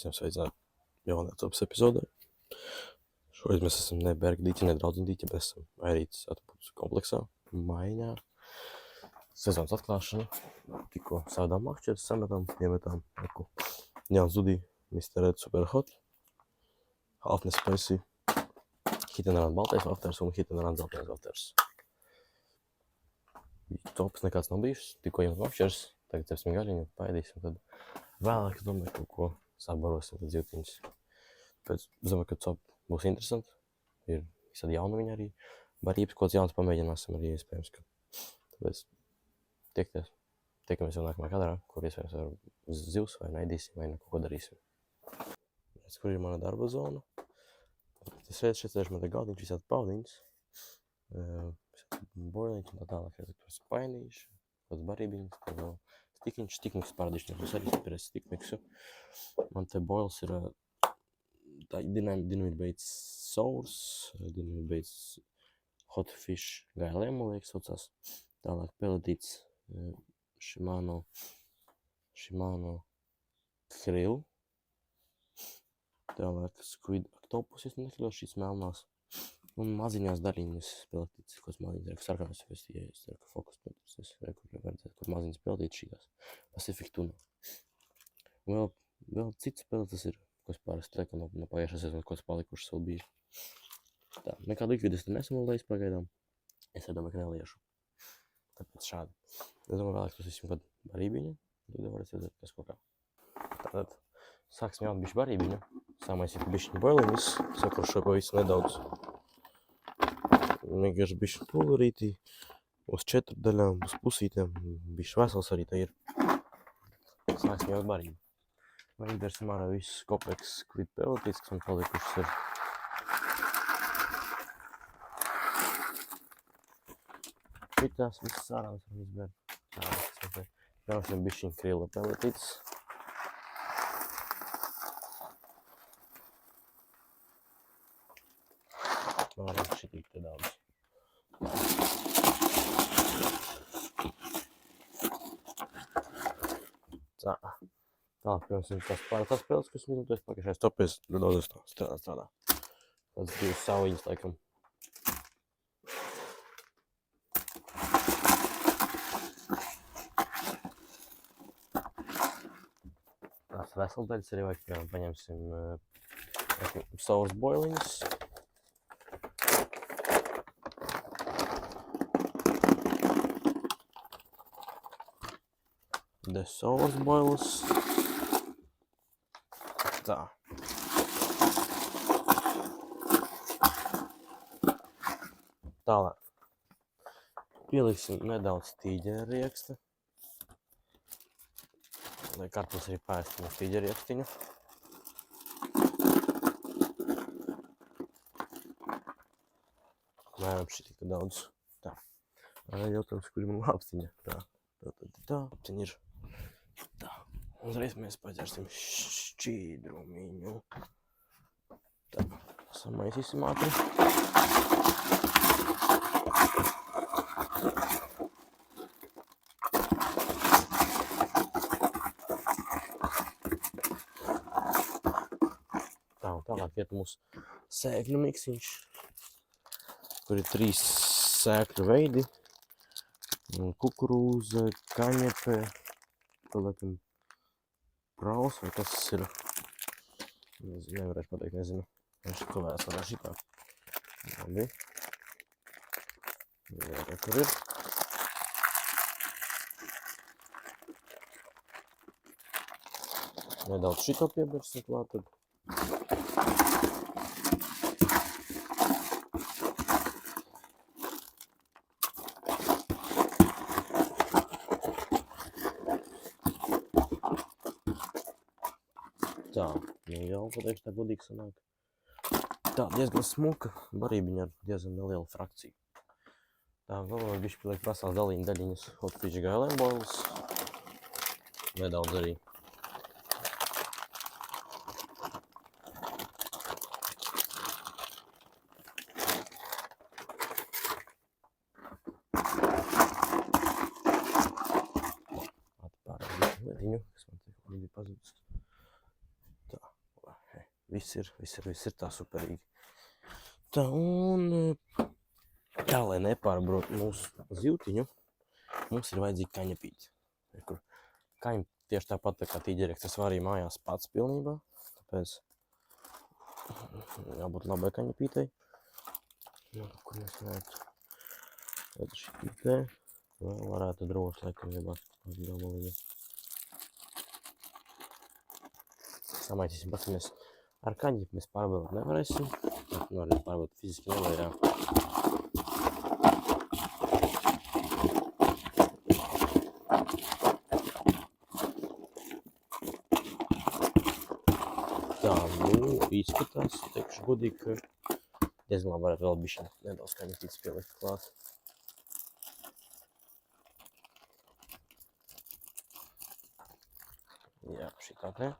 visiem sveicināti jaunā topas epizodē. Šoreiz mēs esam ne Bergdīķi, ne Draudzendīķi, bet esam Vairītas atpūtas kompleksā, Maiņā. Sezonas atklāšana. Tikko sādām makšķeres, sametām, iemetām aku. Jānis Dudī, Mr. Red Superhot, Halfnes Spicy, Hit and Run baltais vafters un Hit and Run zeltais vafters. Topas nekāds nav bijušas, tikko iemet makšķeres, tagad cepsim gaļiņu, paēdīsim, tad vēlāk, es domāju, kaut ko sabarosim tad zivtiņas. Pēc, domāju, ka top būs interesanti, ir visādi jauniņi arī, barības, ko jauns pamēģināsim arī iespējams, ka tāpēc tiekamies jau nākamajā kadrā, kur iespējams ar zivs vai naidīsim vai kaut ko darīsim. Redz, kur ir mana darba zona. Es redzu, šeit sēž man te galdiņš, visādi paudiņas, boiliņš un tā tālāk, redzu, spainīši, kāds barībiņas, kā vēl stikiņš pārādīšanās, es arī spērēs stikmiksu. Man te boils ir tā Dynamite Baits Sours, Dynamite Baits Hot Fish gailēmu, liek saucās. Tālāk pelletīts Shimano Krill. Tālāk Squid Octopus, es nekļos šīs melnās. Un maziņās daļiņas pelletīts, kāds maziņas, sarkanās, es ceru, ka fokus, es kur redzēt, kur maziņas pelletīts šīs Pacific Tuna. Un vēl cits pelletis ir, kas parasti tā, ka no pagājušās sezonas kāds palikušas vēl bija. Tā, nekādu likvidu es te nesmu lejis pagaidām. Es domāju, ka neliešu. Tāpēc šādi. Es domāju, vēlāk tas visam kādu barībiņu, tad varēs redzēt, kas kaut kā. Tātad sāksim jaunu bišķi barībiņu. Sāmaisīt bišķiņu boiliņus, sakrušo pa visu nedaudz. Vienkārši bišķi pulverītī, uz 4 daļām, uz pusītēm, bišķi vesels arī tā ir. Sāksim jau barību. Izdarsim ārā visus kompleksus Squid pelletīts, kas man palikušas ir. Šitās visas ārā mēs varam izbērt. Jāsim bišķiņ Krilla pelletīts. Varam šitīt te daudz. Tā. Tālāk, piemēram, tās pārētās spēles, kas minūtēs pagājušais topēs, daudz strādā. Tāds divas sauliņas, laikam. Tās veseldaļas arī vajag, piemēram, paņemsim Sours boiliņas. The Sours boils. Tā. Tālāk. Pieliksim nedaudz tīģeļa rieksta. Lai kartulis arī paēstam uz tīģeļa riekstiņu. Mēram šitī daudz. Tā. Jautājums, kur ir man lāpstiņa. Tā. Aptiņa ir. Tā. Uzreiz mēs padzersim šķīdrumiņu. Tā, samaisīsim ātri. Tā, un tālāk iet mūsu sēkļu miksiņš, kur ir 3 sēkļu veidi. Kukurūza, kaņepe, laikam praus, vai kas tas ir? Nevarēšu pateikt, nezinu. Es to vēlas varētu šitā. Labi. Jā, kur ir. Nedaudz šito piebersim klāt, tad. Tā, jau pateikšu, tā godīgi sanāk. Tā, diezgan smuka barībiņa ar diezgan nelielu frakciju. Tā, vēl bišķi pieliek prasās daļiņas Hot Fish gailēm boils. Nedaudz arī. Atpārēju lietiņu, kas man te bija pazudis. Tā, viss ir tā superīgi. Tā, un tā, lai nepārbrot mūsu zīltiņu, mums ir vajadzīga kaņepīte. Kur kaņa tieši tāpat tā kā tīģereks, es varu arī mājās pats pilnībā, tāpēc jābūt labai kaņepītei. Kur mēs varētu, tad šī te, vēl varētu droši, laikam, iebāzt gabalīgi. Samaitīsim, pats mēs ar kaņi mēs pārbaudot nevarēsim. Nu, arī pārbaudot fiziski nevar, jā. Tā, nu, izskatās, teikšu godīgi, ka diezgan labi varētu vēl bišķi nedaudz kaņepītes pielikt klāt. Jā, šī tā te.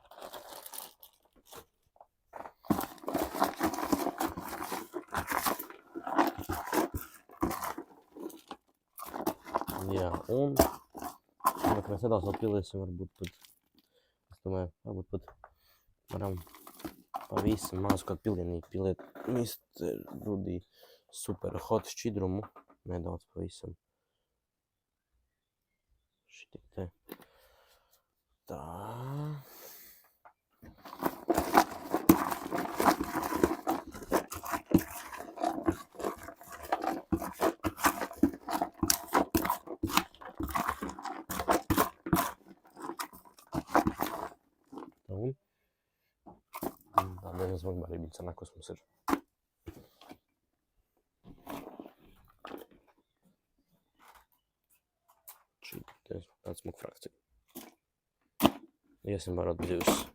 Jā, un mēs nedaudz vēl piliesim, varbūt pat, es domāju, varbūt pat varam pavisam mazu kādu pilienīti piliet Mr. Rudy super hot šķidrumu, nedaudz pavisam. Šitik te. Tā. Un tā diezgan smaga barībiņa sanāk, kas mums ir. Šī te tāds smaga frakcija. Iesim barot divas.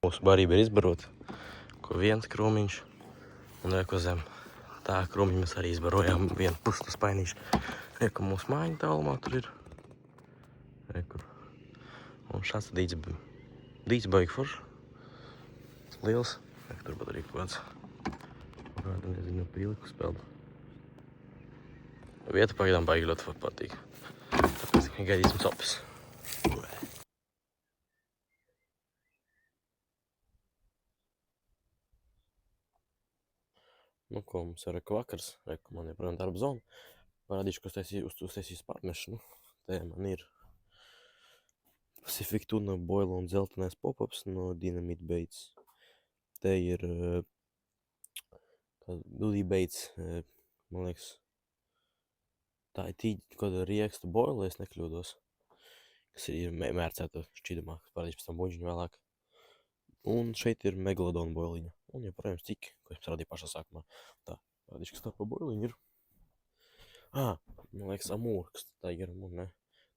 Mūsu barība ir izbarot, ko viens krūmiņš un reko zem. Tā krūmiņu mēs arī izbarojām vienu puslu spainīšu. Reku mūsu mājiņa tālumā tur ir. Rekur. Un šāds dīts baigi foršs. Liels. Tur pat arī kāds. Kāda nezinu pīliku spēldu. Vieta pagaidām baigi ļoti patīk. Tāpēc gaidīsim sopis. Nu, ko mums ir reku vakars. Reku man ir, protams, darba zona. Parādīšu, ko uztaisīs pārmešanu. Te man ir Pacific Tuna Boil un zeltenais pop-ups no Dynamite Baits. Te ir Duty Baits, man liekas, tā ir tīģi kāda rieksta boila, es nekļūdos, kas ir mērcēta šķidumā, kas parādīšu pēc tam buļģiņu vēlāk. Un šeit ir Megalodon boiliņa. Un joprojām cik, ko es parādīju pašā sākumā. Tā, parādīšu, kas tā pa boiliņu ir. Man liekas, amūra, kas tā ir, ne?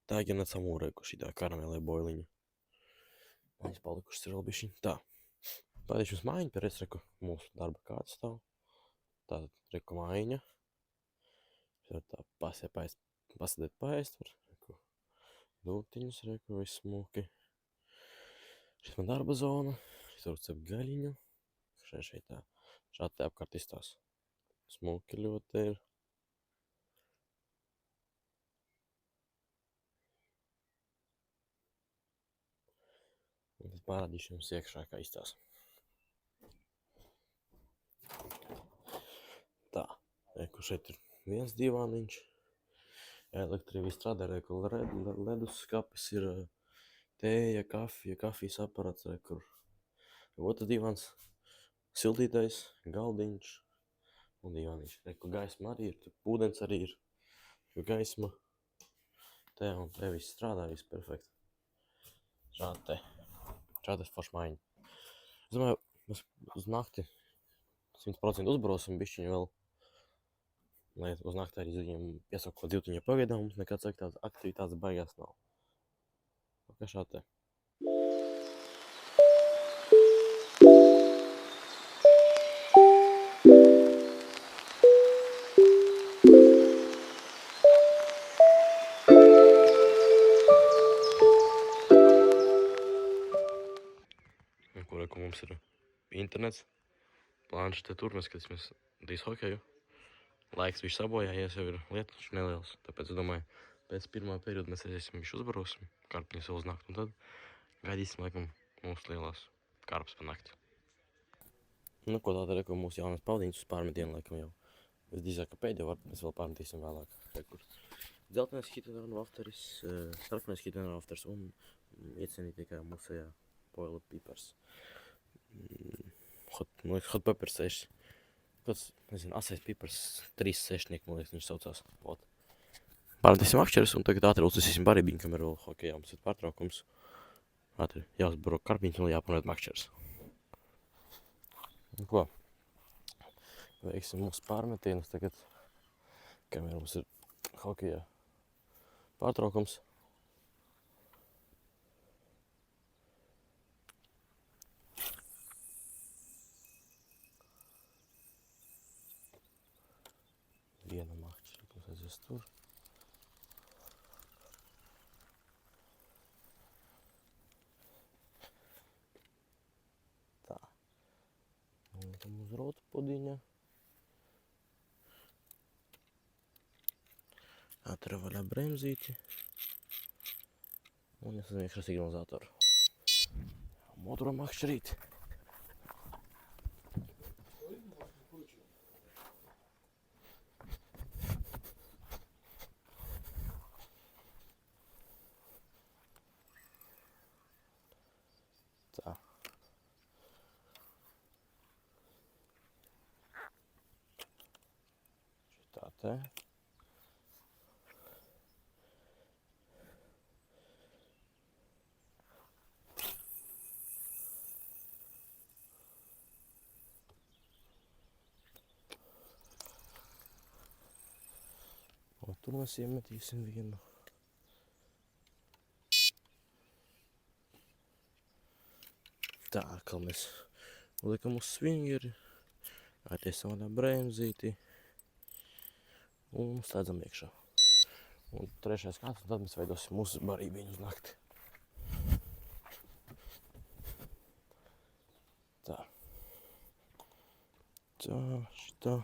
Tā ir nec amūra, ko šī tā karamelē boiliņa. Viņas palikušas ir vēl bišķiņ. Tā. Parādīšu jums mājiņu, pēc reiz reku mūsu darba kāds stāv. Tātad reku mājiņa. Tā pasadēt paēst var. Reku dūtiņus, reku viss smuki. Šeit man darba zona. Šeit var cep gaļiņu. Šeit tā. Šādi te apkārt izstās. Smuki ļoti ir. Un tad parādīšu jums iekšā, kā izstās. Tā, reku šeit ir viens divāniņš. Elektrija viss strādā, reku ledus skapis ir tēja, kafijas aparāts, reku otrs divāns, siltītais, galdiņš un divāniņš. Reku gaisma arī ir, ūdens arī ir, gaisma. Te un te viss strādā, viss perfekti. Šāda forša mājiņa. Es domāju, mēs uz nakti 100% uzbarosim bišķiņu vēl. Lai uz nakti arī piesaukt ko divtiņu pagaidām, mums nekāds aktivitātes baigās nav. Kā šādi te. Ko mums ir internets, planšete tur, mēs skatīsimies dīs hokeju. Laiks viņš sabojājies, jau ir lietas neliels, tāpēc es domāju, pēc pirmā perioda mēs aiziesim viņš uzbarosim, karpiņas vēl uz nakti, un tad gaidīsim laikam mūsu lielās karpas pa nakti. Nu, ko tāda reko mūsu jaunais paldiņš uz pārmetienu laikam jau. Visdrīzāk, ka pēdējo var, mēs vēl pārmetīsim vēlāk. Rekur. Dzeltenais Hitoner Wafteris, sarkanais Hitoner Wafters un iecienītākā mūsējā boiled peppers. Hot pepper 6. Kāds, nezinu, asais pipars 3 sešnieki, man liekas, viņš saucās. Ot. Pārmetīsim akšķeris un tagad ātri uzsīsim barībiņu, kam ir vēl hokejā, mums ir pārtraukums. Ātri jāuzbaro karpiņš un jāpanēt makšķeris. Nu ko? Veiksim mūsu pārmetienus tagad, kamēr mums ir hokejā pārtraukums. Viena makšķera, kas aizies tur. Tā. Un tam uz rotu podiņa. Ātrā vaļā bremzīti. Un es iekšā signalizatoru. Motora makšķerīti. Tā. Šitā te. Un tur mēs iemetīsim vienu. Tā, kā mēs liekam uz svingeri, aiztaisam vaļā bremzīti un slēdzam iekšā. Un trešais kāds, un tad mēs veidosim mūsu barībiņu uz nakti. Tā. Tā, šitā.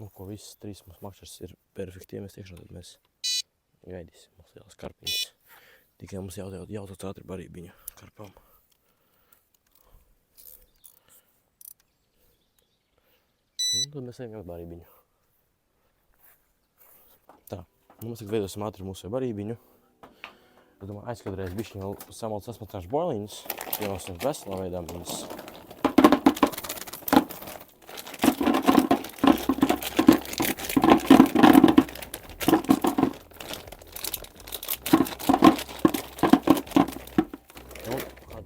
Nu, ko visas trīs mūsu makšķers ir perfekti iemest iekšā, tad mēs gaidīsim mūsu lielas karpiņas. Tikai mums jāuzliec ātri barībiņu karpām. Un tad mēs ejam jau barībiņu. Tā, nu mēs tagad veidosim ātri mūsu barībiņu. Es domāju, aizkadreiz bišķiņ vēl samalc esmatināšu boiliņas, pienosim veselā veidā viņas.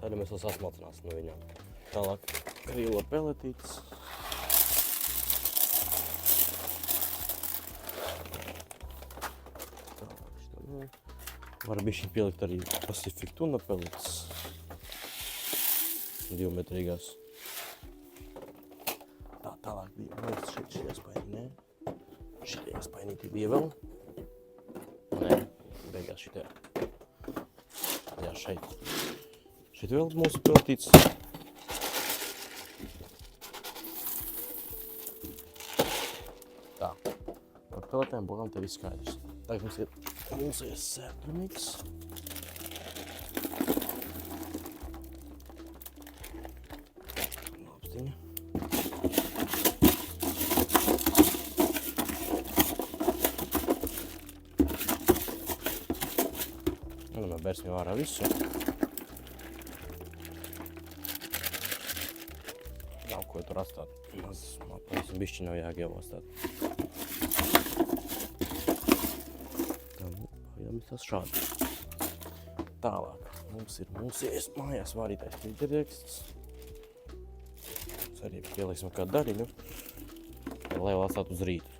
Tad mēs vēl sasmalcināsim no viņām. Tālāk krīlo peletītes. Tālāk šitā. Var bišķiņ pielikt arī Pacific tuna peletes. 2 metrīgās. Tā, tālāk bija, man liekas, šī iespainī, ne? Šitā iespainītī bija vēl. Nē, beigās šitā. Jā, šeit. Šeit vēl mūsu peletītes. Tā, par peletēm būtām te viss skaidrs. Tagad mums ir mūsēs sērtuniks. Lopstiņa. Un mēs bērsim ārā visu. Nav ko tur atstāt. Pavisam bišķi nav jāgielo atstāt. Tā, nu, pagaidām tas šādi. Tālāk mums ir mūsēs mājās vārītais filterteksts. Mēs arī pieliksim kādu daļiņu, lai vēl atstāt uz rītu.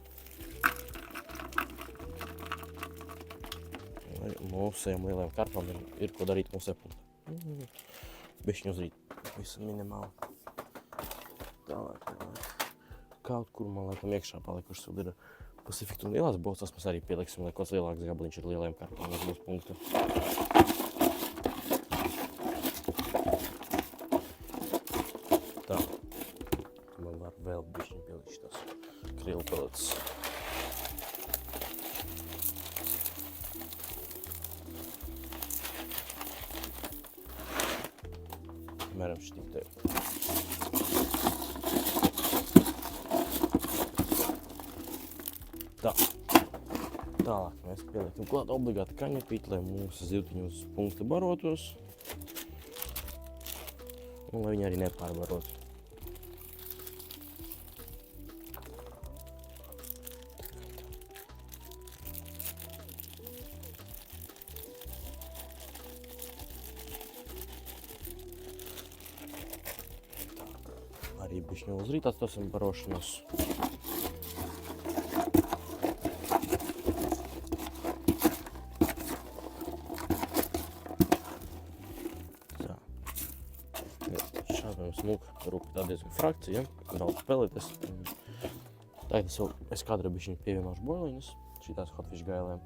Mūsējām lielajām karpām ir ko darīt mūsu epunktā. Bišķiņ uz rītu, visam minimāli. Tālāk. Kaut kur man laikam iekšā palikušas vēl ir Pacific un lielās bolstas mēs arī pieliksim, lai kāds lielāks gabaliņš ar lieliem kartām uz mūsu punktu. Tā. Man var vēl bišķiņ pielikt šitas krilu peletes. Mēram šitik te. Tā. Tālāk mēs pielikam klāt obligāti kaņepīti, lai mūsu zivtiņi uz punktu barotos. Un lai viņi arī nepārbarotu. Arī bišķiņu uz rīt atstāsim barošanos. Smuka rupa tā diezgan frakcija, daudz peletes. Tagad es kādreiz bišķiņu pievienošu boiliņus, šitās hotfish gailēm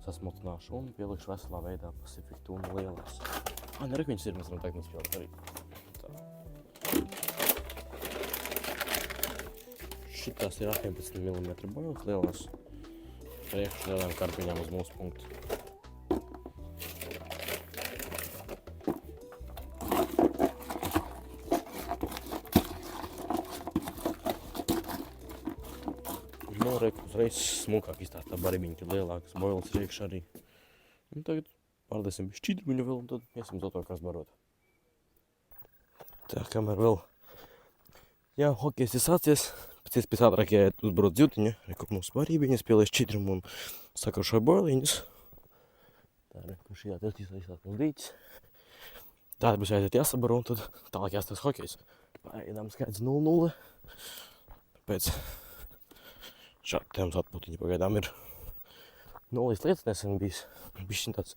sasmultināšu un pielikšu veselā veidā Pacific tūnu lielās. Nerek viņas ir, mēs varam tagad nespēlēt arī. Tā. Šitās ir 18 mm boilis lielās, priekš lielām karpiņām uz mūsu punktu. Uzreiz smukāk izstāstā baribiņi, kad lielākas boilis riekš arī. Un tagad pārdēsim šķidrumiņu vēl un tad iesim uz otro kāds barot. Tā, kamēr vēl jā, hokejs ir sācies, pēc iespējas ātrāk jāiet uzbarot zivtiņu, rekur mūsu baribiņas, pielies šķidrumu un sakaršoju boiliņus. Tā, rekur šī jāizsāt mums dīķis. Tāda būs jāiet jāsabaro un tad tālāk jāstāst hokejs. Pagaidām skaidrs 0-0. Pēc šādi tēmas atpūtiņi pagaidām ir 0 lietas nesen bijis. Bišķiņ tāds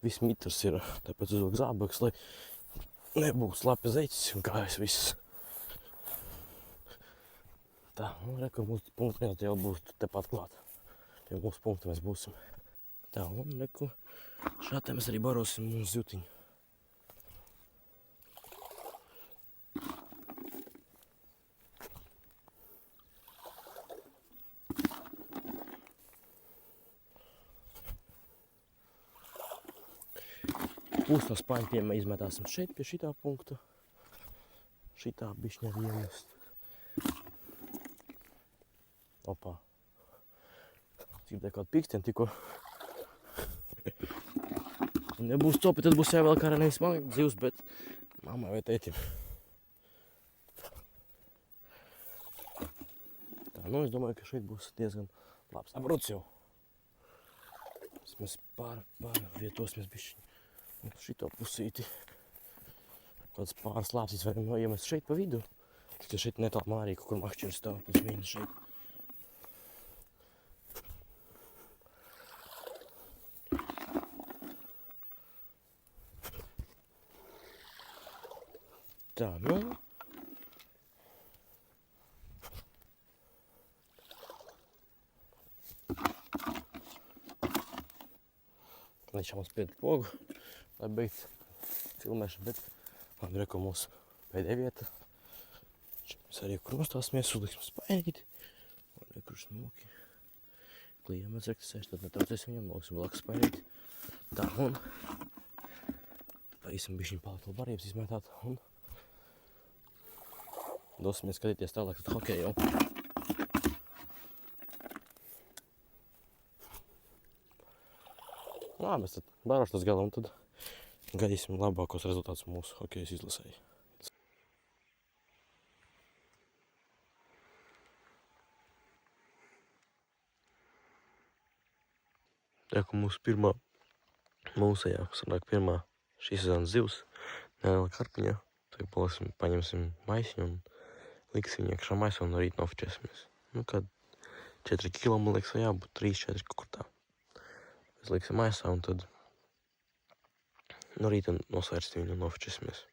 viss mitrs ir, tāpēc uzvilk zābaks, lai nebūtu slapi zeķis un kājas viss. Tā, nu rekur mūsu punktu jau būs tepat klāt. Pie mūsu punktu mēs būsim. Tā, un rekur šādi mēs arī barosim mūsu zivtiņu. Pūs no spaņķiem izmetāsim šeit pie šitā punkta. Šitā bišķiņa arī iemest. Opā. Dzirdēju kādu pīkstiem tikko. Un nebūs copi, tad būs jāvēl kā nevis man dzīvs, bet mammai vai tētim. Tā, nu es domāju, ka šeit būs diezgan labs abrots jau. Mēs pārvietosimies bišķiņu. Un šito pusīti. Kāds pāris lāpsīs varam iemest šeit pa vidu. Tikai šeit netālumā arī kaut kur makšķiri stāv plus mīnus šeit. Tā, nu. Līdz mums piet pogu, lai beigts filmēšanu, bet labi, reku mūsu pēdējā vieta. Šeit mēs arī kur nostāsimies, uzliksim spainīti. Un reku šmuki. Klijām mēs rekti sēž, tad netraucēsim viņam, noliksim blakus spainīti. Tā, un paīsim bišķiņu palikt vēl barības izmētāt un dosimies skatīties tālāk tad hokeju jau. Nā, mēs tad barošu tas galā un tad gaidīsim labākos rezultātus mūsu hokejas izlasēji. Jā, ka mūsu pirmā mūsējā, sanāk pirmā šīs sezonas zivs, neliela karpiņā. Tagad paņemsim maisiņu un liksim viņu iekšā maisā un no rīt nofočēsimies. Nu, kad 4 kilo, man liekas, jābūt 3-4 kaut kur tā. Mēs liksim maisā un tad no rīta nosvērsim viņu un nofočēsimies.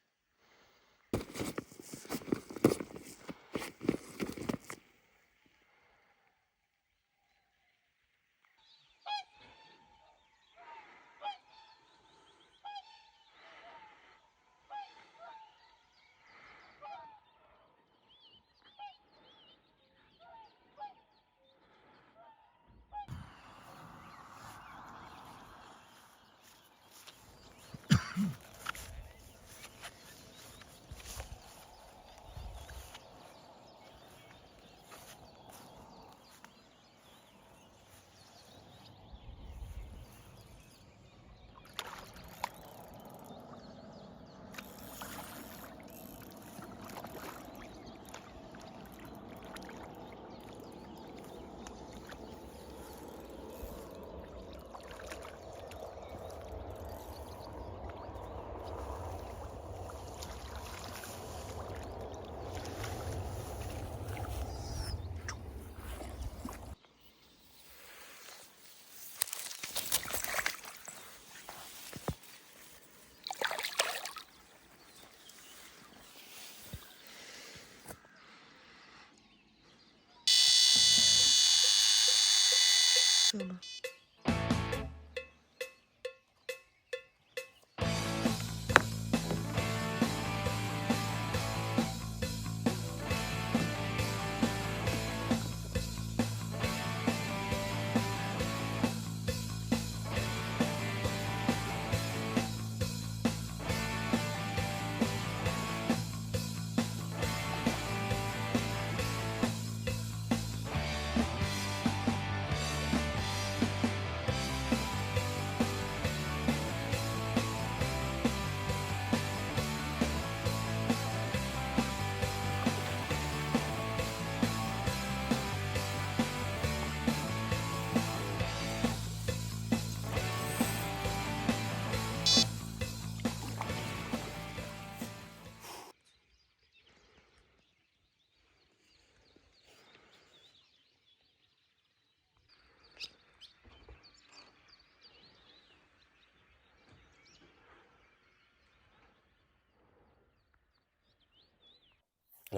Labi.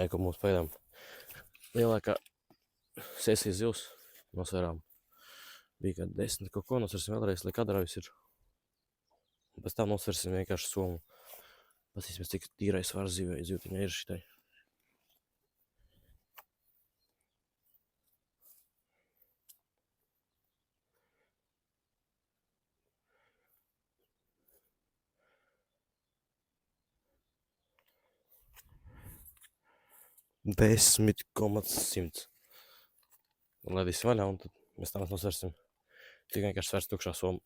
Ko mūsu pēdām lielākā sesijas zivs nosvērām. Bija kā 10 kaut ko, nosversim vēlreiz, lai kadravis ir. Un pēc tam nosversim vienkārši somu. Pasīsimies, cik tīrais svars zivtiņā ir šitai. Desmit komats 100. Un laidīsim vaļā, un tad mēs tam nosversim. Tik vienkārši svers tukšā soma.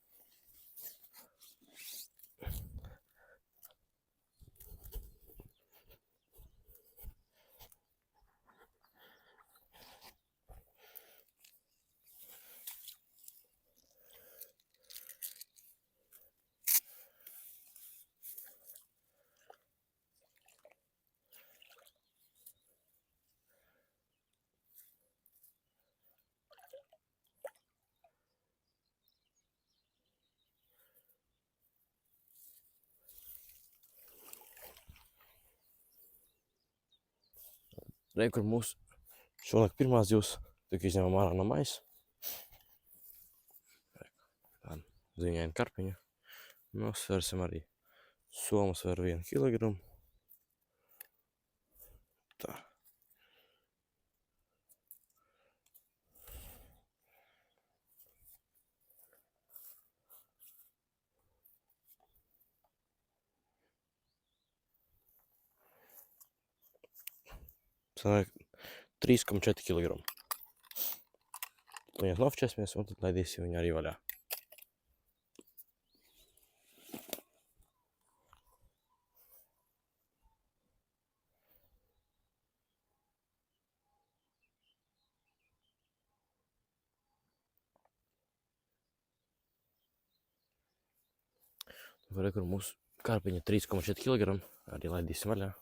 Re, kur mūsu šonakt pirmās zivs, tik izņemam ārā no maisa. Tāda ziņaina karpiņa. Nosversim arī somu sver 1 kilogramu. Tā. Sanāk 3,4 kg. Viņas nofčēsimies un tad laidīsim viņu arī vaļā. Re, kur mūsu karpiņa 3,4 kg. Arī laidīsim vaļā.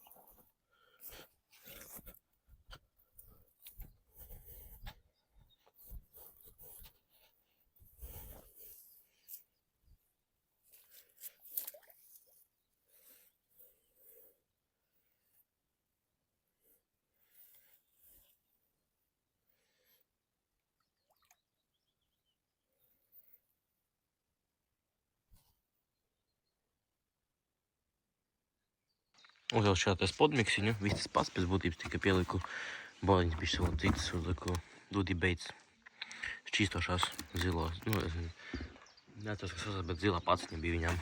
Uzvēl šādā spodmiksiņu, viss tas pats pēc būtības, tikai pieliku boliņas bišķi vēl citas, uzliku Duty Baits šķīstošās zilos, neatceros, kas uzvēl, bet zilā paciņa bija viņām.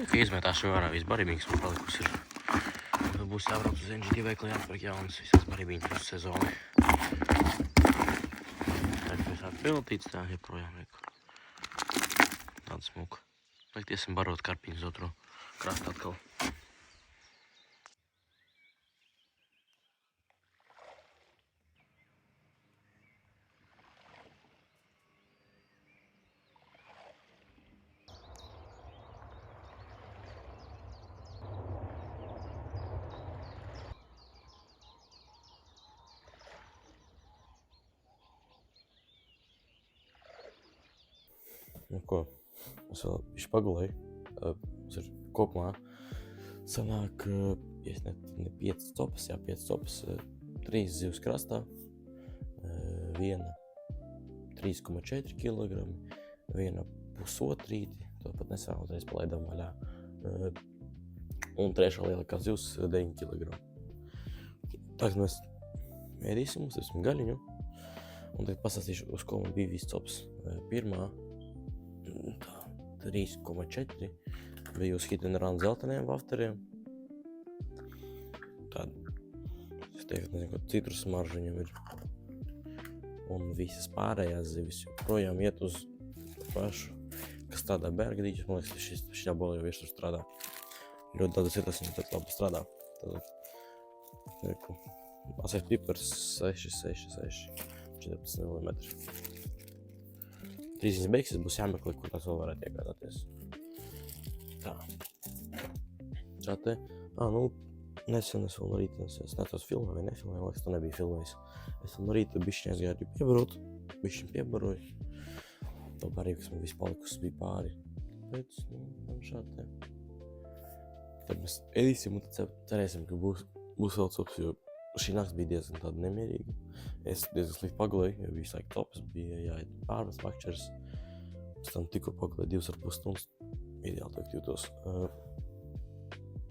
Ka izmētāšu ārā viss barībīgs man palikus ir. Tad būs jābrauc uz NGD veikli jāatpērk jaunas visās barībīņas uz sezoni. Tā ir visādi peltīts, tā joprojām reku. Tāda smuka. Vajag tiesim barot karpiņus otro krastu atkal. Nu ko, es vēl bišķi pagulēju. Mums ir kopumā sanāk, ja ne 5 copas, 5 copas, 3 zivs krastā, 1 3,4 kg, viena pusotrīti, to pat nesen uzreiz palaidām vaļā, un trešā lielākā zivs 9 kg. Tagad mēs ēdīsim, uztaisīsim gaļiņu, un tagad pastāstīšu, uz ko man bija viss cops. Pirmā, 3,4 bija uz Hit n Run zeltainiem vafteriem. Tāda, es teiktu, nezinu, ko citrus smaržu viņam ir. Un visas pārējās zivis joprojām iet uz pašu, kas strādā bērgadīķis. Man liekas, šī bola jau virsur strādā. Ļoti daudz ir tas, viņam tad labi strādā. Tad, asais pipars 14 mm. Trīsdienas beigsies, būs jāmeklē, kur tās vēl varētu iegādāties. Tā. Šā te, nesen es vēl no rīta, es netos filmēju vai nefilmēju, liekas, tu nebija filmējis. Es vēl no rīta bišķiņ aizgāju piebarot, bišķiņ piebaroju. To barību, kas man viss palikusi, bija pāri. Tāpēc, šā te. Tad mēs ēdīsim un tad cerēsim, ka būs vēl cops, jo šī nakts bija diezgan tāda nemierīga. Es diezgan slikti pagulēju, jo bija saik tops, bija jāiet pārmest vakčers. Pēc tam tikko pagulēju 2,5 stundas, ideāli teikt jūtos.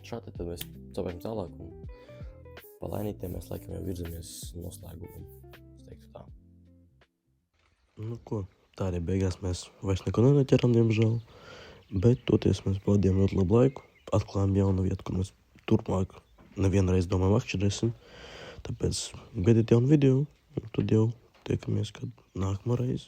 Šādi tad mēs capējam tālāk un pa lainītiem mēs laikam jau virzamies noslēgumam. Es teiktu tā. Nu ko, tā arī beigās mēs vairs neko neķeram, diemžēl. Bet toties mēs pavadījām ļoti labu laiku, atklājām jaunu vietu, kur mēs turpmāk nevienreiz domājam vakčerēsim. Tāpēc gaidiet jaunu video, un tad jau tiekamies, kad nākamā reize.